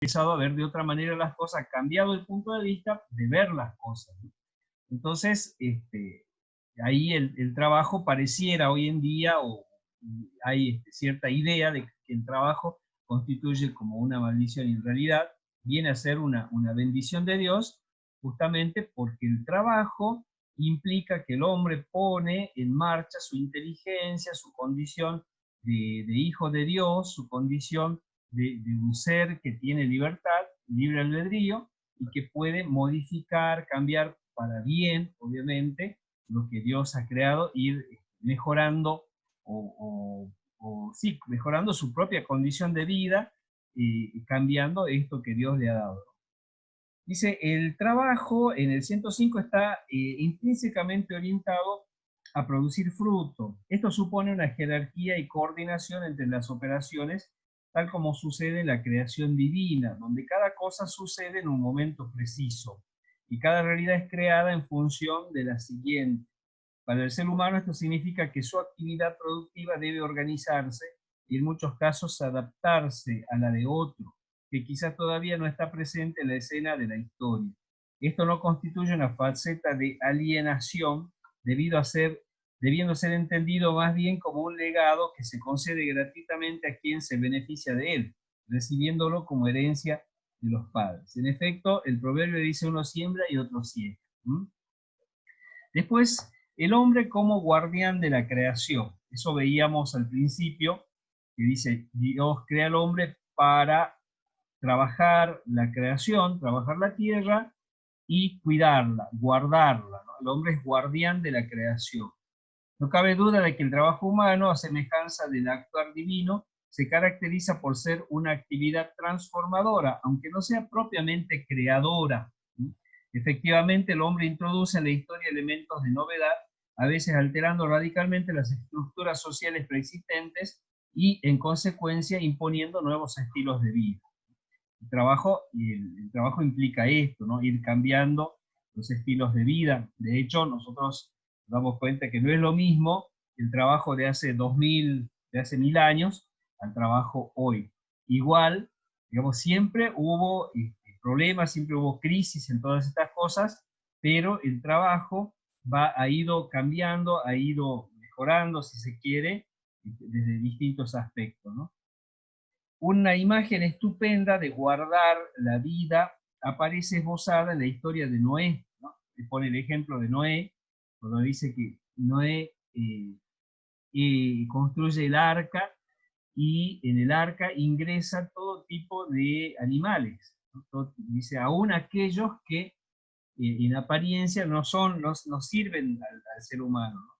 empezado a ver de otra manera las cosas, ha cambiado el punto de vista de ver las cosas, ¿no? Entonces, ahí el trabajo pareciera hoy en día, o hay cierta idea de que el trabajo constituye como una maldición, y en realidad viene a ser una bendición de Dios, justamente porque el trabajo implica que el hombre pone en marcha su inteligencia, su condición de hijo de Dios, su condición de un ser que tiene libertad, libre albedrío, y que puede modificar, cambiar para bien, obviamente, lo que Dios ha creado, ir mejorando sí, mejorando su propia condición de vida y cambiando esto que Dios le ha dado. Dice, el trabajo en el 105 está intrínsecamente orientado a producir fruto. Esto supone una jerarquía y coordinación entre las operaciones, tal como sucede en la creación divina, donde cada cosa sucede en un momento preciso y cada realidad es creada en función de la siguiente. Para el ser humano esto significa que su actividad productiva debe organizarse y en muchos casos adaptarse a la de otro, que quizás todavía no está presente en la escena de la historia. Esto no constituye una faceta de alienación, debiendo ser entendido más bien como un legado que se concede gratuitamente a quien se beneficia de él, recibiéndolo como herencia de los padres. En efecto, el proverbio dice: uno siembra y otro ciega. Después, el hombre como guardián de la creación. Eso veíamos al principio, que dice, Dios crea al hombre para trabajar la creación, trabajar la tierra y cuidarla, guardarla, ¿no? El hombre es guardián de la creación. No cabe duda de que el trabajo humano, a semejanza del actuar divino, se caracteriza por ser una actividad transformadora, aunque no sea propiamente creadora. Efectivamente, el hombre introduce en la historia elementos de novedad, a veces alterando radicalmente las estructuras sociales preexistentes y, en consecuencia, imponiendo nuevos estilos de vida. El trabajo implica esto, ¿no? Ir cambiando los estilos de vida. De hecho, nosotros nos damos cuenta que no es lo mismo el trabajo de hace 2000, de hace 1000 años, al trabajo hoy. Igual, digamos, siempre hubo problemas, siempre hubo crisis en todas estas cosas, pero el trabajo ha ido cambiando, ha ido mejorando, si se quiere, desde distintos aspectos, ¿no? Una imagen estupenda de guardar la vida aparece esbozada en la historia de Noé, ¿no? Se pone el ejemplo de Noé, cuando dice que Noé construye el arca, y en el arca ingresa todo tipo de animales, ¿no? Dice, aún aquellos que en apariencia no sirven al ser humano, ¿no?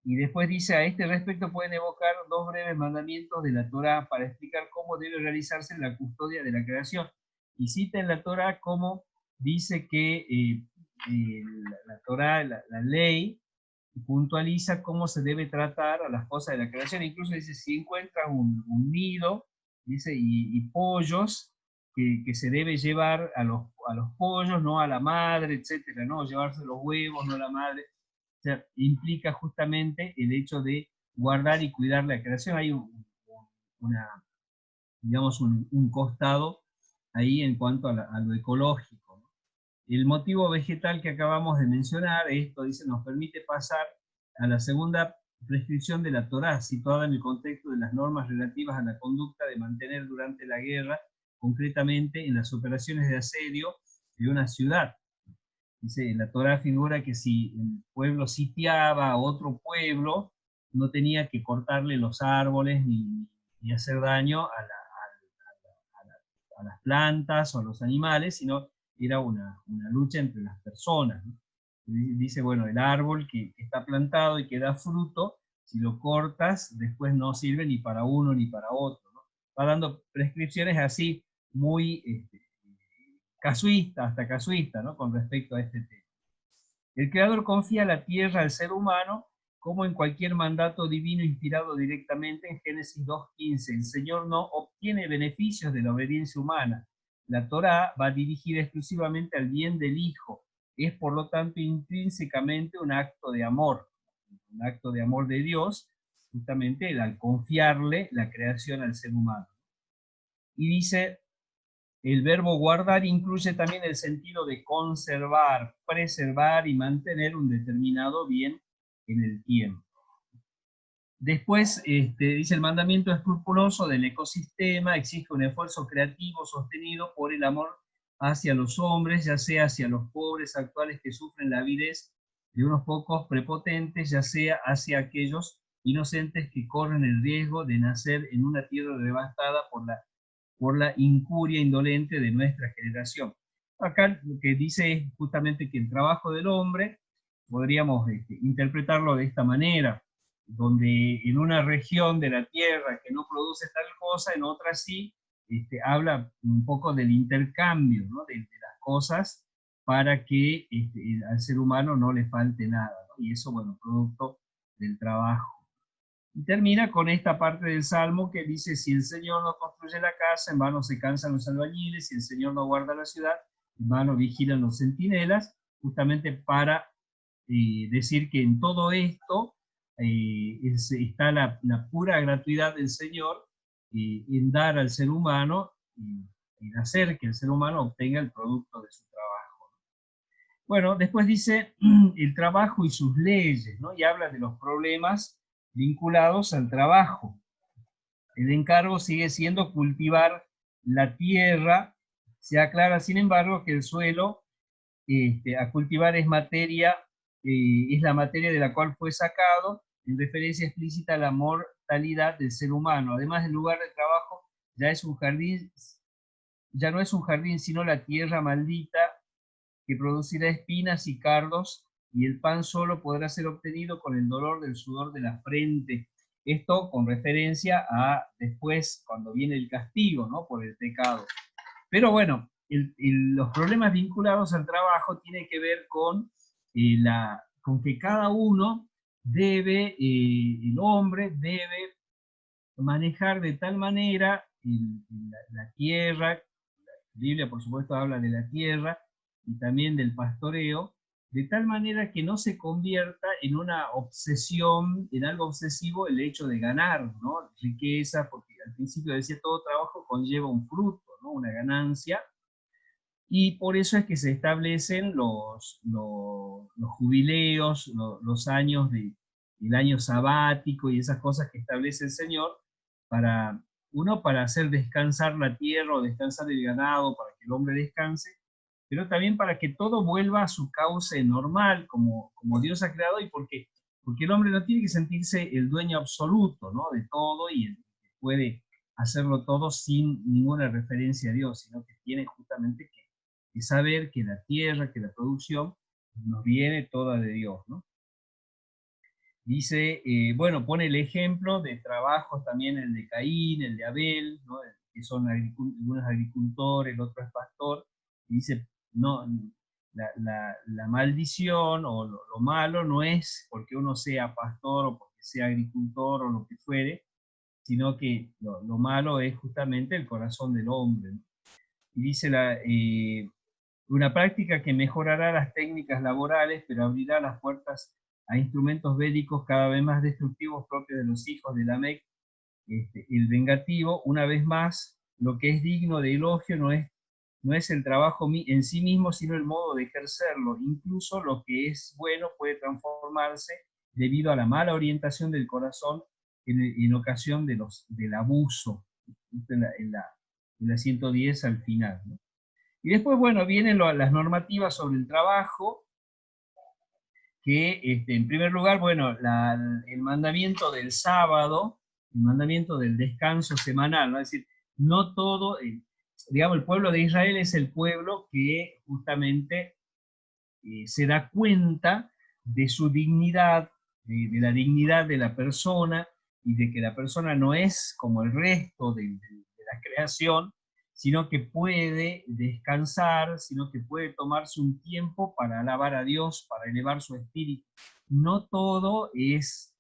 Y después dice, a este respecto pueden evocar dos breves mandamientos de la Torá para explicar cómo debe realizarse la custodia de la creación. Y cita en la Torá cómo dice que la Torá, la ley, puntualiza cómo se debe tratar a las cosas de la creación. Incluso dice, si encuentras un nido, dice, y pollos, que se debe llevar a los pollos, no a la madre, etcétera, no llevarse los huevos, no a la madre. O sea, implica justamente el hecho de guardar y cuidar la creación. Hay una, digamos, un costado ahí en cuanto a lo ecológico, ¿no? El motivo vegetal que acabamos de mencionar, esto dice, nos permite pasar a la segunda prescripción de la Torá, situada en el contexto de las normas relativas a la conducta de mantener durante la guerra, concretamente en las operaciones de asedio de una ciudad. Dice, la Torá figura que si el pueblo sitiaba a otro pueblo, no tenía que cortarle los árboles ni hacer daño a las plantas o a los animales, sino era una lucha entre las personas, ¿no? Dice, bueno, el árbol que está plantado y que da fruto, si lo cortas, después no sirve ni para uno ni para otro, ¿no? Va dando prescripciones así muy casuistas, hasta casuistas, ¿no? Con respecto a este tema. El Creador confía la tierra al ser humano, como en cualquier mandato divino inspirado directamente en Génesis 2.15. El Señor no obtiene beneficios de la obediencia humana. La Torá va dirigida exclusivamente al bien del Hijo. Es, por lo tanto, intrínsecamente un acto de amor de Dios, justamente al confiarle la creación al ser humano. Y dice, el verbo guardar incluye también el sentido de conservar, preservar y mantener un determinado bien en el tiempo. Después, dice, el mandamiento escrupuloso del ecosistema exige un esfuerzo creativo sostenido por el amor hacia los hombres, ya sea hacia los pobres actuales que sufren la avidez de unos pocos prepotentes, ya sea hacia aquellos inocentes que corren el riesgo de nacer en una tierra devastada por la incuria indolente de nuestra generación. Acá lo que dice es justamente que el trabajo del hombre, podríamos interpretarlo de esta manera, donde en una región de la tierra que no produce tal cosa, en otra sí, habla un poco del intercambio, ¿no? de las cosas para que al ser humano no le falte nada, ¿no? Y eso, bueno, producto del trabajo. Y termina con esta parte del Salmo que dice, si el Señor no construye la casa, en vano se cansan los albañiles, si el Señor no guarda la ciudad, en vano vigilan los centinelas, justamente para decir que en todo esto está la pura gratuidad del Señor en dar al ser humano, en hacer que el ser humano obtenga el producto de su trabajo. Bueno, después dice el trabajo y sus leyes, ¿no? Y habla de los problemas vinculados al trabajo. El encargo sigue siendo cultivar la tierra. Se aclara, sin embargo, que el suelo a cultivar es materia, es la materia de la cual fue sacado, en referencia explícita a la mortalidad del ser humano. Además, el lugar de trabajo ya es un jardín, ya no es un jardín, sino la tierra maldita que producirá espinas y cardos, y el pan solo podrá ser obtenido con el dolor del sudor de la frente. Esto con referencia a después, cuando viene el castigo, ¿no? Por el pecado. Pero bueno, los problemas vinculados al trabajo tienen que ver con que cada uno debe, el hombre debe manejar de tal manera la tierra. La Biblia, por supuesto, habla de la tierra y también del pastoreo, de tal manera que no se convierta en una obsesión, en algo obsesivo el hecho de ganar, ¿no? Riqueza, porque al principio decía todo trabajo conlleva un fruto, ¿no? Una ganancia, y por eso es que se establecen los jubileos, los años el año sabático y esas cosas que establece el Señor, para, uno, para hacer descansar la tierra o descansar el ganado, para que el hombre descanse, pero también para que todo vuelva a su cauce normal, como Dios ha creado, y porque el hombre no tiene que sentirse el dueño absoluto, ¿no? De todo y puede hacerlo todo sin ninguna referencia a Dios, sino que tiene justamente que saber que la tierra, que la producción nos viene toda de Dios, ¿no? Dice, bueno, pone el ejemplo de trabajos también, el de Caín, el de Abel, ¿no? Que son algunos agricultores, el otro es pastor, y dice, no, la maldición o lo malo no es porque uno sea pastor o porque sea agricultor o lo que fuere, sino que lo malo es justamente el corazón del hombre, ¿no? Y dice una práctica que mejorará las técnicas laborales, pero abrirá las puertas a instrumentos bélicos cada vez más destructivos propios de los hijos de Lamec. El vengativo, una vez más, lo que es digno de elogio no es el trabajo en sí mismo, sino el modo de ejercerlo. Incluso lo que es bueno puede transformarse debido a la mala orientación del corazón en ocasión del abuso. En la 110 al final, ¿no? Y después, bueno, vienen las normativas sobre el trabajo, que en primer lugar, bueno, el mandamiento del sábado, el mandamiento del descanso semanal, ¿no? Es decir, no todo, digamos, el pueblo de Israel es el pueblo que justamente se da cuenta de su dignidad, de la dignidad de la persona, y de que la persona no es como el resto de la creación, sino que puede descansar, sino que puede tomarse un tiempo para alabar a Dios, para elevar su espíritu. No todo es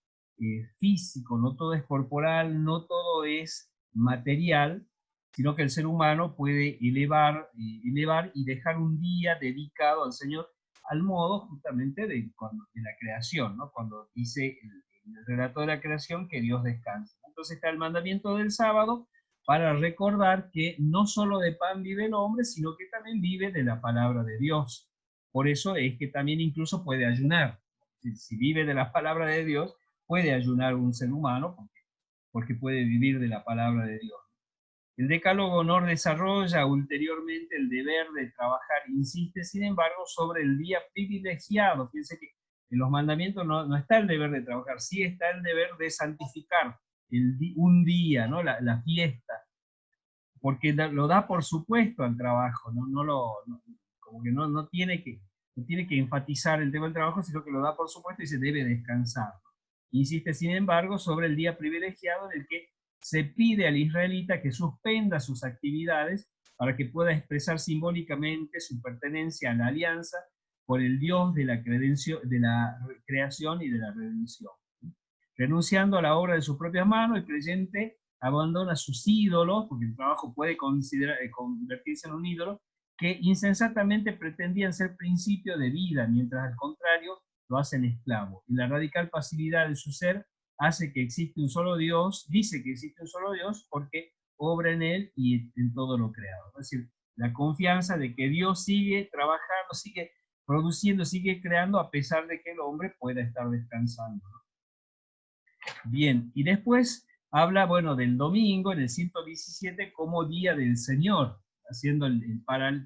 físico, no todo es corporal, no todo es material, sino que el ser humano puede elevar y dejar un día dedicado al Señor, al modo justamente de la creación, ¿no? Cuando dice el relato de la creación que Dios descansa. Entonces está el mandamiento del sábado, para recordar que no solo de pan vive el hombre, sino que también vive de la palabra de Dios. Por eso es que también incluso puede ayunar. Si vive de la palabra de Dios, puede ayunar un ser humano porque puede vivir de la palabra de Dios. El Decálogo no desarrolla ulteriormente el deber de trabajar, insiste, sin embargo, sobre el día privilegiado. Fíjense que en los mandamientos no está el deber de trabajar, sí está el deber de santificar un día, ¿no? La fiesta, porque lo da por supuesto al trabajo, como que no tiene que enfatizar el tema del trabajo, sino que lo da por supuesto y se debe descansar. Insiste, sin embargo, sobre el día privilegiado en el que se pide al israelita que suspenda sus actividades para que pueda expresar simbólicamente su pertenencia a la alianza por el Dios de la creación y de la redención. Renunciando a la obra de sus propias manos, el creyente abandona sus ídolos, porque el trabajo puede convertirse en un ídolo, que insensatamente pretendían ser principio de vida, mientras al contrario lo hacen esclavo. Y la radical pasividad de su ser hace que existe un solo Dios, dice que existe un solo Dios porque obra en él y en todo lo creado. Es decir, la confianza de que Dios sigue trabajando, sigue produciendo, sigue creando, a pesar de que el hombre pueda estar descansando. Bien, y después habla, bueno, del domingo en el 117 como día del Señor, haciendo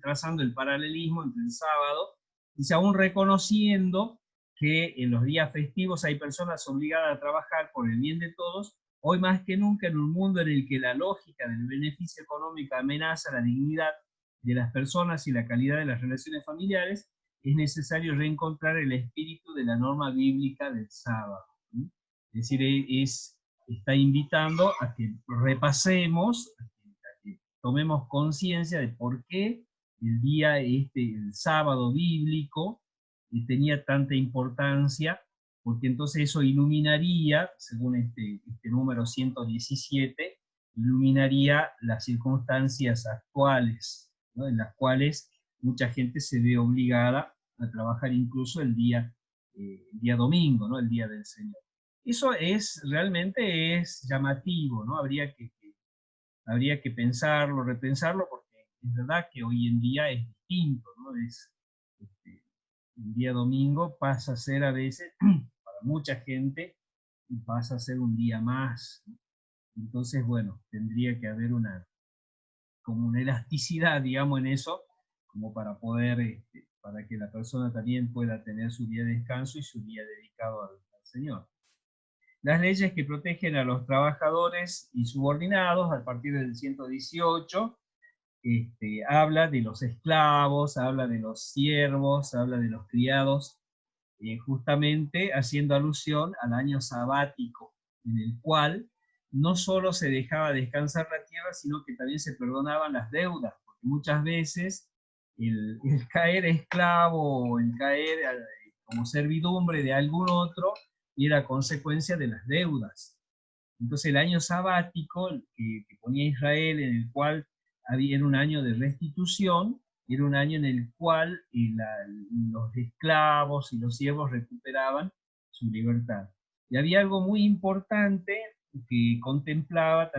trazando el paralelismo entre el sábado, dice, aún reconociendo que en los días festivos hay personas obligadas a trabajar por el bien de todos, hoy más que nunca en un mundo en el que la lógica del beneficio económico amenaza la dignidad de las personas y la calidad de las relaciones familiares, es necesario reencontrar el espíritu de la norma bíblica del sábado. Es decir, está invitando a que repasemos, a que tomemos conciencia de por qué el sábado bíblico, tenía tanta importancia, porque entonces eso iluminaría, según este número 117, iluminaría las circunstancias actuales, ¿no? En las cuales mucha gente se ve obligada a trabajar incluso el día domingo, ¿no? El día del Señor. Eso realmente es llamativo, ¿no? Habría que pensarlo, repensarlo, porque es verdad que hoy en día es distinto, ¿no? El día domingo pasa a ser a veces, para mucha gente, pasa a ser un día más, ¿no? Entonces, bueno, tendría que haber como una elasticidad, digamos, en eso, como para poder, para que la persona también pueda tener su día de descanso y su día dedicado al Señor. Las leyes que protegen a los trabajadores y subordinados a partir del 118, habla de los esclavos, habla de los siervos, habla de los criados, justamente haciendo alusión al año sabático, en el cual no solo se dejaba descansar la tierra, sino que también se perdonaban las deudas, porque muchas veces el caer esclavo o el caer como servidumbre de algún otro era consecuencia de las deudas. Entonces el año sabático que ponía Israel, en el cual era un año de restitución, era un año en el cual los esclavos y los siervos recuperaban su libertad. Y había algo muy importante que contempla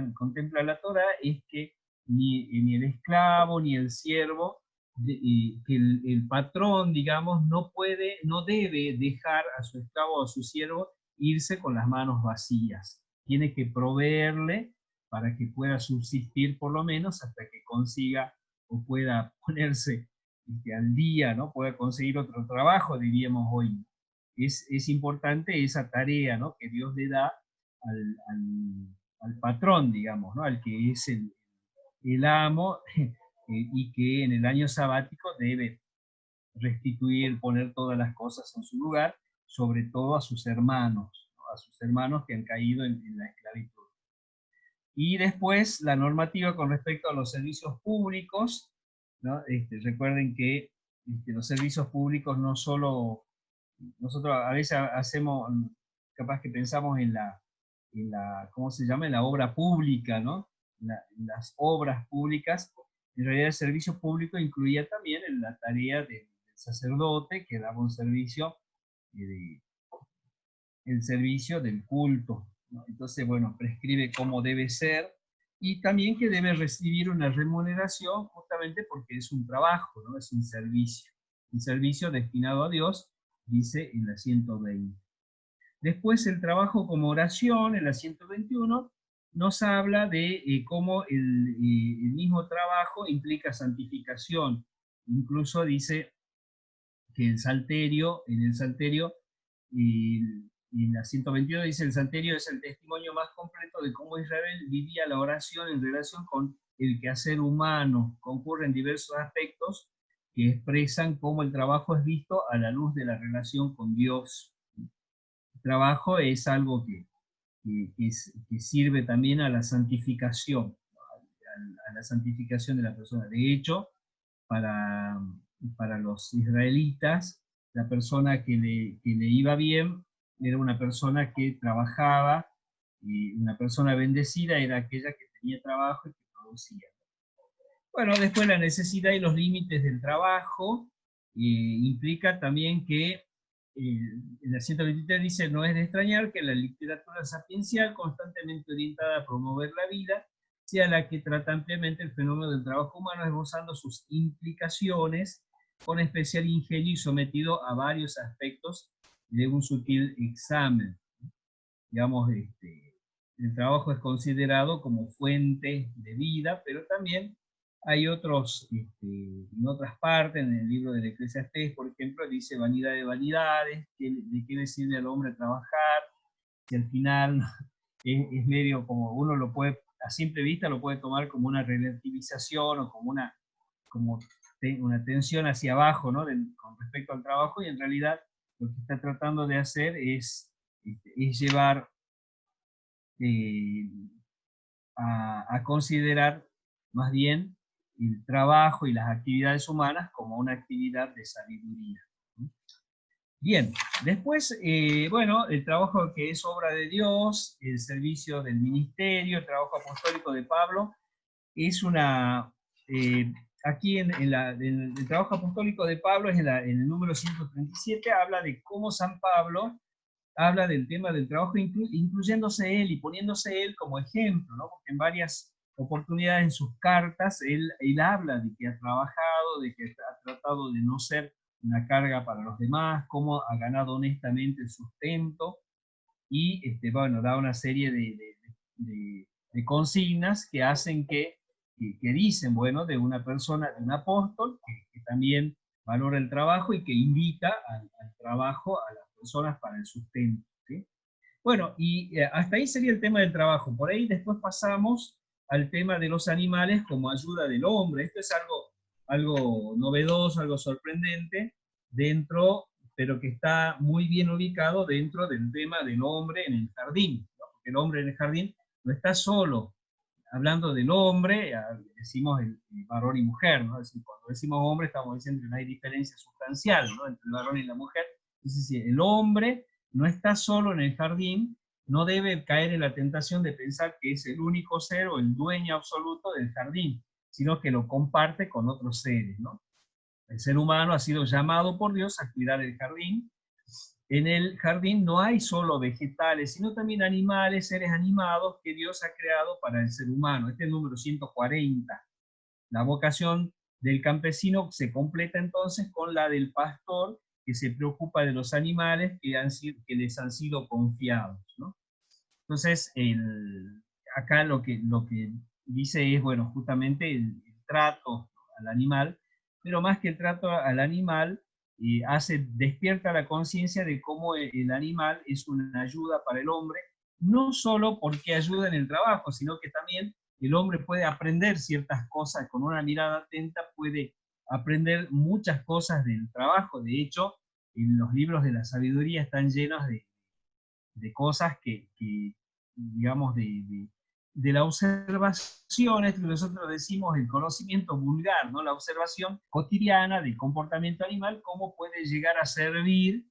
la Torá, es que ni el esclavo ni el siervo, que el patrón, digamos, no debe dejar a su esclavo o a su siervo irse con las manos vacías. Tiene que proveerle para que pueda subsistir por lo menos hasta que consiga o pueda ponerse al día, ¿no? Pueda conseguir otro trabajo, diríamos hoy. Es importante esa tarea, ¿no? Que Dios le da al patrón, digamos, ¿no? Al que es el amo y que en el año sabático debe restituir, poner todas las cosas en su lugar, sobre todo a sus hermanos, ¿no? A sus hermanos que han caído en la esclavitud. Y después la normativa con respecto a los servicios públicos, ¿no? Recuerden que los servicios públicos no solo, nosotros a veces hacemos, capaz que pensamos en ¿cómo se llama? En la obra pública, ¿no? Las obras públicas. En realidad el servicio público incluía también en la tarea del sacerdote, que daba un servicio, el servicio del culto, ¿no? Entonces, bueno, prescribe cómo debe ser y también que debe recibir una remuneración justamente porque es un trabajo, ¿no? Es un servicio destinado a Dios, dice en la 120. Después el trabajo como oración, en la 121, nos habla de cómo el mismo trabajo implica santificación. Incluso dice que en el Salterio, y, y en la 122 dice, el Salterio es el testimonio más completo de cómo Israel vivía la oración en relación con el quehacer humano. Concurren diversos aspectos que expresan cómo el trabajo es visto a la luz de la relación con Dios. El trabajo es algo que sirve también a la santificación, a la santificación de la persona. De hecho, para, para los israelitas, la persona que le iba bien era una persona que trabajaba, y una persona bendecida era aquella que tenía trabajo y que producía. Bueno, después la necesidad y los límites del trabajo implica también que en la 123 dice, no es de extrañar que la literatura sapiencial constantemente orientada a promover la vida sea la que trata ampliamente el fenómeno del trabajo humano, esbozando sus implicaciones con especial ingenio y sometido a varios aspectos de un sutil examen. Digamos, el trabajo es considerado como fuente de vida, pero también hay otros, en otras partes, en el libro del Eclesiastés, por ejemplo, dice vanidad de vanidades, de qué le sirve al hombre trabajar, si al final es medio como uno lo puede, a simple vista lo puede tomar como una relativización o como una tensión hacia abajo, ¿no? Con respecto al trabajo, y en realidad lo que está tratando de hacer es llevar eh, a considerar más bien el trabajo y las actividades humanas como una actividad de sabiduría. Bien, después, bueno, el trabajo que es obra de Dios, el servicio del ministerio, el trabajo apostólico de Pablo, es una, aquí en el trabajo apostólico de Pablo, es en el número 137, habla de cómo San Pablo habla del tema del trabajo, incluyéndose él y poniéndose él como ejemplo, ¿no? Porque en varias oportunidades en sus cartas él habla de que ha trabajado, de que ha tratado de no ser una carga para los demás, cómo ha ganado honestamente el sustento, y bueno, da una serie de consignas que hacen que dicen, bueno, de una persona, de un apóstol, que también valora el trabajo y que invita al trabajo a las personas para el sustento. ¿Sí? Bueno, y hasta ahí sería el tema del trabajo. Por ahí después pasamos al tema de los animales como ayuda del hombre. Esto es algo novedoso, algo sorprendente dentro, pero que está muy bien ubicado dentro del tema del hombre en el jardín, ¿no? Porque el hombre en el jardín no está solo. Hablando del hombre, decimos el varón y mujer, ¿no? Es decir, cuando decimos hombre estamos diciendo que no hay diferencia sustancial, ¿no? Entre el varón y la mujer. Es decir, el hombre no está solo en el jardín, no debe caer en la tentación de pensar que es el único ser o el dueño absoluto del jardín, sino que lo comparte con otros seres, ¿no? El ser humano ha sido llamado por Dios a cuidar el jardín. En el jardín no hay solo vegetales, sino también animales, seres animados que Dios ha creado para el ser humano. Este es el número 140. La vocación del campesino se completa entonces con la del pastor, que se preocupa de los animales que les han sido confiados, ¿no? Entonces, acá lo que dice es, bueno, justamente el trato al animal, pero más que el trato al animal, despierta la conciencia de cómo el animal es una ayuda para el hombre, no solo porque ayuda en el trabajo, sino que también el hombre puede aprender ciertas cosas, con una mirada atenta puede aprender muchas cosas del trabajo. De hecho, en los libros de la sabiduría están llenos de cosas digamos, de la observación, es lo que nosotros decimos el conocimiento vulgar, ¿no? La observación cotidiana del comportamiento animal, cómo puede llegar a servir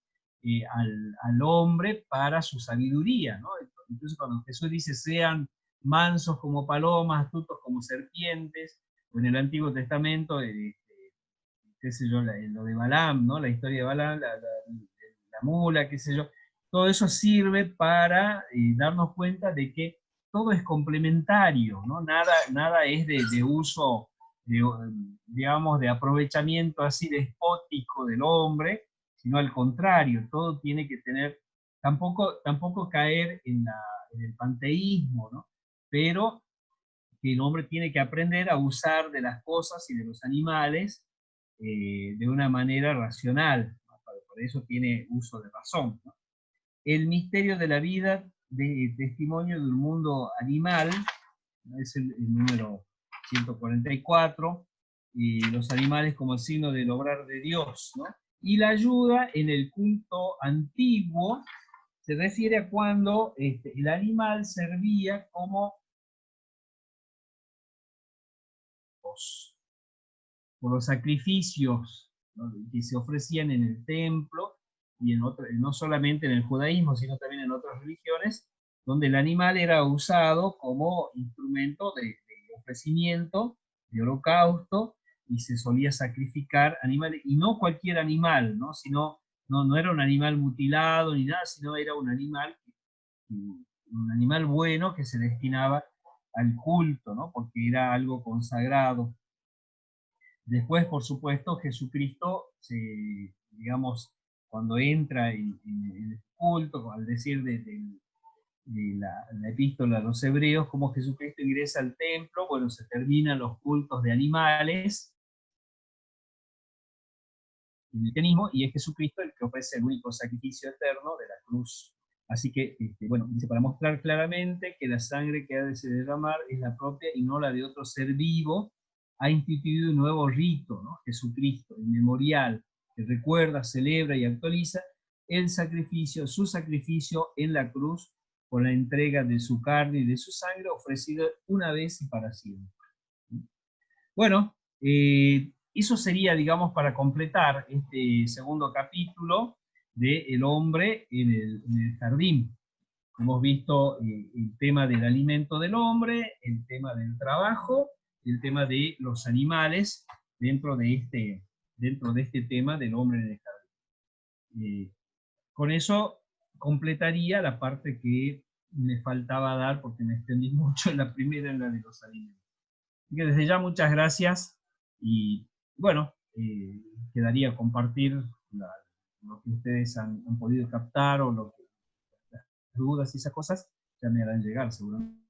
al hombre para su sabiduría, ¿no? Entonces cuando Jesús dice, sean mansos como palomas, astutos como serpientes, o en el Antiguo Testamento, qué sé yo, lo de Balaam, ¿no? La historia de Balaam, la mula, qué sé yo, todo eso sirve para darnos cuenta de que todo es complementario, ¿no? Nada es de uso, digamos, de aprovechamiento así despótico del hombre, sino al contrario, todo tiene que tener, tampoco caer en el panteísmo, ¿no? Pero que el hombre tiene que aprender a usar de las cosas y de los animales de una manera racional, ¿no? Por eso tiene uso de razón, ¿no? El misterio de la vida, de testimonio de un mundo animal, ¿no? Es el número 144, y los animales como el signo del obrar de Dios, ¿no? Y la ayuda en el culto antiguo se refiere a cuando el animal servía como por los sacrificios, ¿no? Que se ofrecían en el templo y no solamente en el judaísmo, sino también en otras religiones, donde el animal era usado como instrumento de ofrecimiento, de holocausto, y se solía sacrificar animales, y no cualquier animal, ¿no? No era un animal mutilado ni nada, sino era un animal bueno que se destinaba al culto, ¿no? Porque era algo consagrado. Después, por supuesto, Jesucristo, digamos, cuando entra en el culto, al decir de la epístola a los hebreos, como Jesucristo ingresa al templo, bueno, se terminan los cultos de animales en el cristianismo, y es Jesucristo el que ofrece el único sacrificio eterno de la cruz. Así que, bueno, dice, para mostrar claramente que la sangre que ha de derramar es la propia y no la de otro ser vivo, ha instituido un nuevo rito, ¿no? Jesucristo, el memorial, que recuerda, celebra y actualiza su sacrificio en la cruz por la entrega de su carne y de su sangre ofrecida una vez y para siempre. Bueno, eso sería, digamos, para completar este segundo capítulo de El hombre en el jardín. Hemos visto el tema del alimento del hombre, el tema del trabajo, el tema de los animales dentro de este tema del hombre en el jardín. Con eso completaría la parte que me faltaba dar porque me extendí mucho en la primera, en la de los alimentos. Así que desde ya muchas gracias y bueno, quedaría compartir lo que ustedes han podido captar o las dudas y esas cosas ya me harán llegar seguramente.